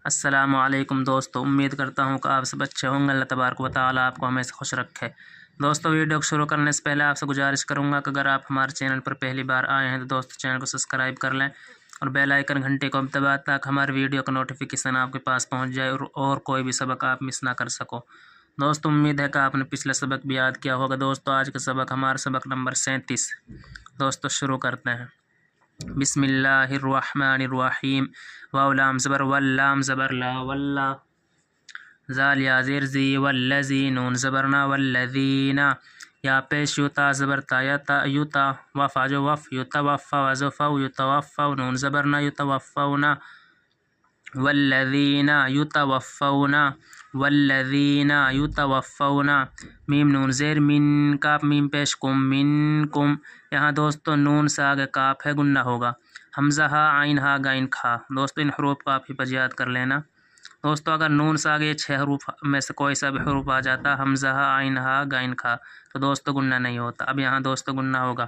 السلام علیکم دوستو، امید کرتا ہوں کہ آپ سب اچھے ہوں گے۔ اللہ تبارک و تعالیٰ آپ کو ہمیشہ خوش رکھے۔ دوستو، ویڈیو کو شروع کرنے سے پہلے آپ سے گزارش کروں گا کہ اگر آپ ہمارے چینل پر پہلی بار آئے ہیں تو دوستو چینل کو سبسکرائب کر لیں اور بیل آئیکن گھنٹی کو دبائیں تاکہ ہماری ویڈیو کا نوٹیفیکیشن آپ کے پاس پہنچ جائے اور کوئی بھی سبق آپ مس نہ کر سکو۔ دوستو، امید ہے کہ آپ نے پچھلا سبق بھی یاد کیا ہوگا۔ دوستو، آج کا سبق ہمارا سبق نمبر 37۔ دوستو شروع کرتے ہیں۔ بسم اللہ الرحمن الرحیم۔ واو لام زبر واللام زبر لا واللہ، زال یا زیر زی والذی، نون زبر نا والذینا، یا پیش یوتا زبر تا یتا یوتا، وفا جو وف یتوفا وزو فو یتوفو، نون زبر نا یتوفونا، والذین یتوفون والذین یتوفون، میم نون زیر من، کاف میم پیش کم منکم، یہاں دوستو نون سے آگے کاف ہے، گنہ ہوگا۔ حمزہ ہا عین ہا غین کھا۔ دوستو ان حروف کو آپ حفظ یاد کر لینا۔ دوستو اگر نون سے آگے 6 حروف میں سے کوئی سا بھی حروف آ جاتا، حمزہ ہا عین ہا غین کھا، تو دوستو گنہ نہیں ہوتا۔ اب یہاں دوستو گنہ ہوگا۔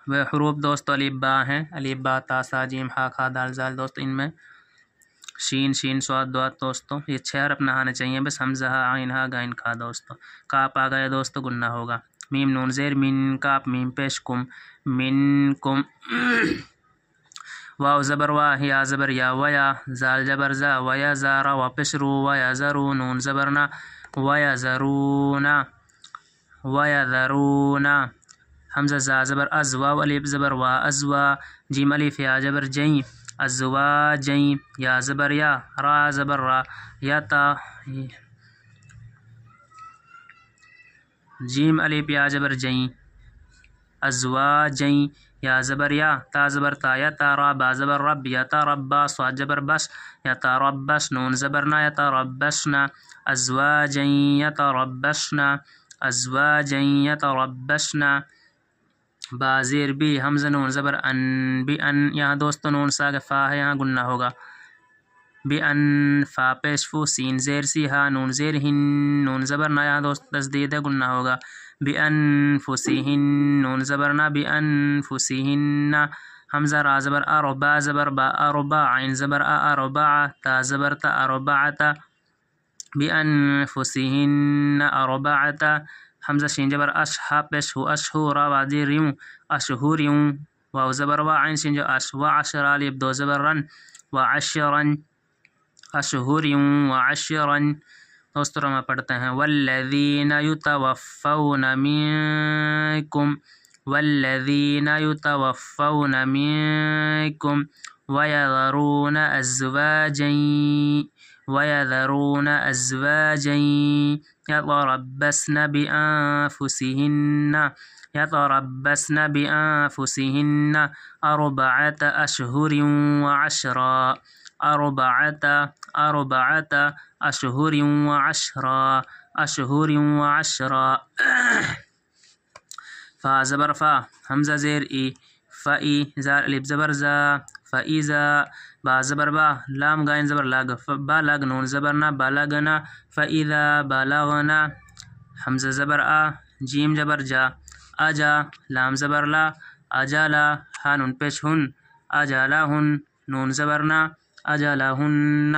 وہ حروف دوستو الف با ہیں، الف با تا سا جیم ہا کھا دال زال۔ دوستو ان میں شین صاد دوات دوستو یہ 6 حرف نہ آنے چاہیے، بس حمزہ ہا عین ہا غین کھا۔ دوستو کاف آ گیا دوستو گنہ ہوگا۔ میم نون زیر من، کاف میم پیش کم منکم، واو زبر وا، یا زبر یا ویا، زال جبر زا ویا زارا، و پیش رو ویا زرو، نون زبر نا ویا زرونا ویا ذرونا، حمزہ زا زبر از، واو الف زبر وا ازوا، جیم الف یا جبر جیں ازوا جیں، یا زبر یا، را زبر را یتا، جیم الف یا جبر جیں ازواجیں، یا زبر یا، تا زبر تا یتا، را با زبر رب یتا ربا، صاد جبر بس یتا ربس، نون زبر نا یتا ربسنا، ازواجیں یتربصنا ازواجیں یتربصنا، با زیر بی، حمزہ نون زبر ان، بی ان، یہاں دوستو نون سے آگے فا ہے، یہاں گنہ ہوگا۔ بی ان، فا پیش فو، سین زیر سی ہا، نون زیر ہن، نون زبر نا، یہاں دوست تسدید ہے، گنہ ہوگا۔ بی انفسہن، نون زبر نا بی انفسہن، حمزہ را زبر اربا زبر با اربا، عین زبر اربع، تا زبر تا اربعت، بی انفسہن اربعت، حمزہ شین جبر اش، ہا پیش ہو اشہو، را وادی ریوں اشہوریوں، واو زبر وا عین شین جو اش، و عشر الف دو زبر رن، و عشرن اشہوریوں و عشرن۔ دوستو رما پڑھتے ہیں۔ والذین یتوفون منکم والذین یتوفون منکم ویذرون ازواجا یتربصن بانفسہن اربعۃ اشہر وعشرا، اربعۃ اشہر وعشرا، فا زبر فا، حمزہ زیر ای، فای، زار الف زبر زا فایزا، با زبر با، لام غین زبر لگ، بالغ، نون زبر نا بالغنا، فاذا بالغنا، حمزہ زبر آ، جیم جبر جا اجا، لام زبر لا اجالا، ہا نون پیش ہن اجالہن، نون زبر نا اجالہن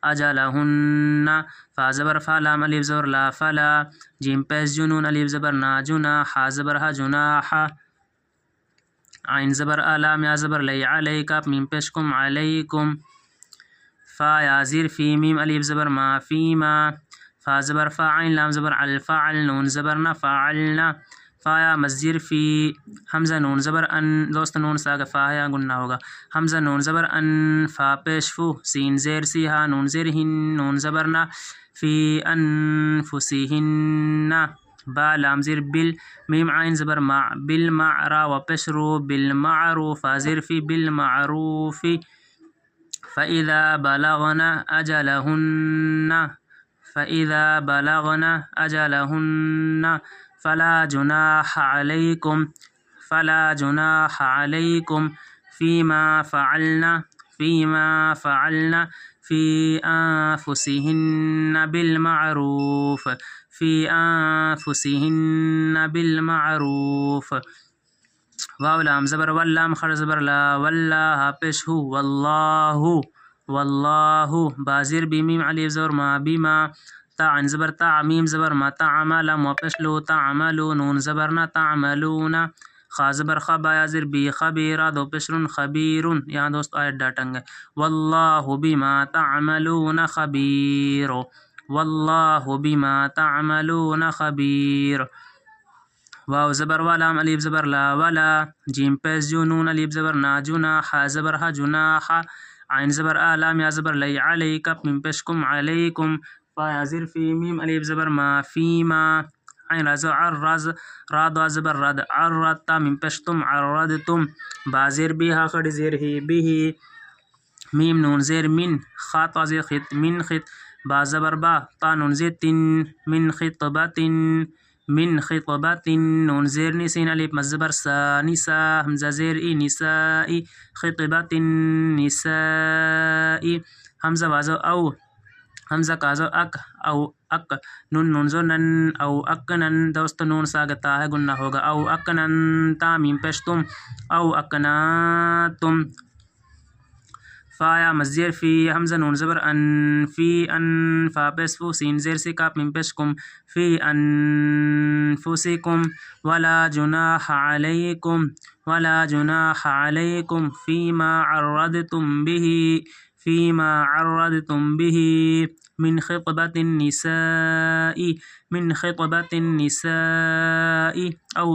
اجالہن، فا زبر فا، لام الف زبر لا فلا، جیم پیش جنون، الف زبر نا جنا، حا زبر ہا جناح، عین زبر آ، لام یا زبر لی علی، کاف میم پیش کم علیکم، فا یا زیر فی، میم الف زبر ما فیما، فا زبر فا، عین لام زبر الفعل، نون زبر نا فعلنا، فا یا مزیر فی، حمزہ نون زبر ان، دوست نون سے آگے فا ہے، گنہ ہوگا۔ حمزہ نون زبر ان، فا پیش فو، سین زیر سی ہا، نون زیر ہن، نون زبر نا فی انفسہن، با لام زیر بل، میم عین زبر مع، بالمعرا، و پیش رو بالمعروف، فا زیر فی بالمعروف، فاذا بلغن اجلہن فاذا بلغن اجلہن فلا جناح علیکم فیما فعلن فی انفسہن بالمعروف، واو لام زبر واللام خر زبر لا واللہ، پیش ہو واللہ واللہ بازر بمیم الف زبر ما بما تا عین زبر تا میم زبر ما تعمل موپشلو تعملو نون زبر نا تعملون خا زبر خ با زر بی خبیرہ دو پشرن خبیرن. یہاں دوست آیت ڈاٹنگ ہے واللہ بما تعملون خبیر واللہ بما تعملون خبیر. واو زبر ولام الف زبر لا ولا جیم پیش جو نون الف زبر نا جناح زبر ها جناح عین زبر لام یا زبر لی علیک میم پیش کم علیکم فا یا زر فی میم الف زبر ما فیما عین راز عرض راد زبر رد عرضت میم پیش تم عرضتم بازر بیها خڑ زیر ہی به میم نون زیر من خط زیر خط من خط با زبر با تا نون زیر تن من خطبت من خطبت نون زیر نسین الف مزبر سا نسا حمزہ زیر ای نسائی خطبت نسائی حمزہ وازو او حمزہ کازو اک او اک نون زو نن او اکنن دوست نون ساگتا ہے گنہ ہوگا او اکنن تا میم پیش تم او اکنا تم فایا مزیر فی حمزہ نون زبر ان فی ان فا پیش فو سین زیر سے کاپ میم پیش کم فی انفسکم ولا جناح علیکم فیما عرضتم به من خطبت النساء او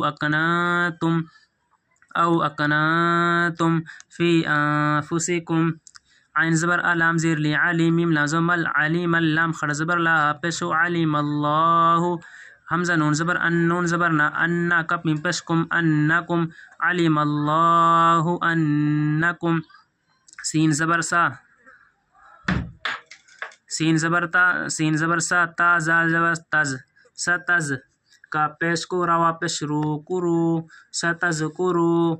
اکناتم فی انفسکم عین زبر لام زیر لی علیم میم لازم العلیم اللام خڑ زبر لا پیشو علیم اللہ حمزہ نون زبر نا انا کپ میم پیش کم انکم علیم اللہ انکم سین زبر سا تا زال زبر تز ستز کا پیش کو روا پیش رو کرو ستذکرو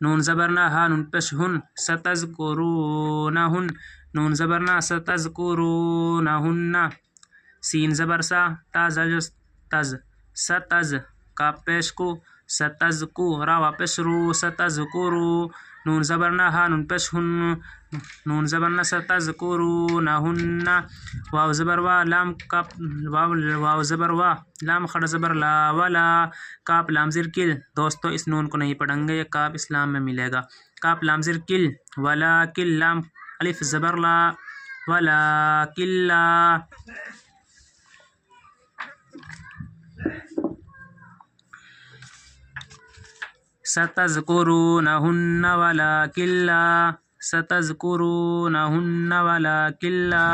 نون زبر نا ہا نون پیش ہن ستذکرونہن نون زبر نا ستذکرونہن سین زبر سا تا زال تز ستز کا پیش کو ستذکو روا پیش رو ستذکرو نون زبر نا ہا نون پیش ہن نون زبر نا ستذکرونہن واو زبر وا لام کاپ واو زبر وا لام خڑ زبر لا ولا کاپ لام زر کل دوستو اس نون کو نہیں پڑھیں گے یہ کاپ اسلام میں ملے گا کاپ لام زر کل ولا کل لام الف زبر لا ولا کلا ستذکرونہن ولا کلا ستذکرونہن ولا کلا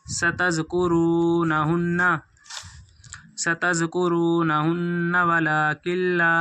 ستذکرونہن ولا کلا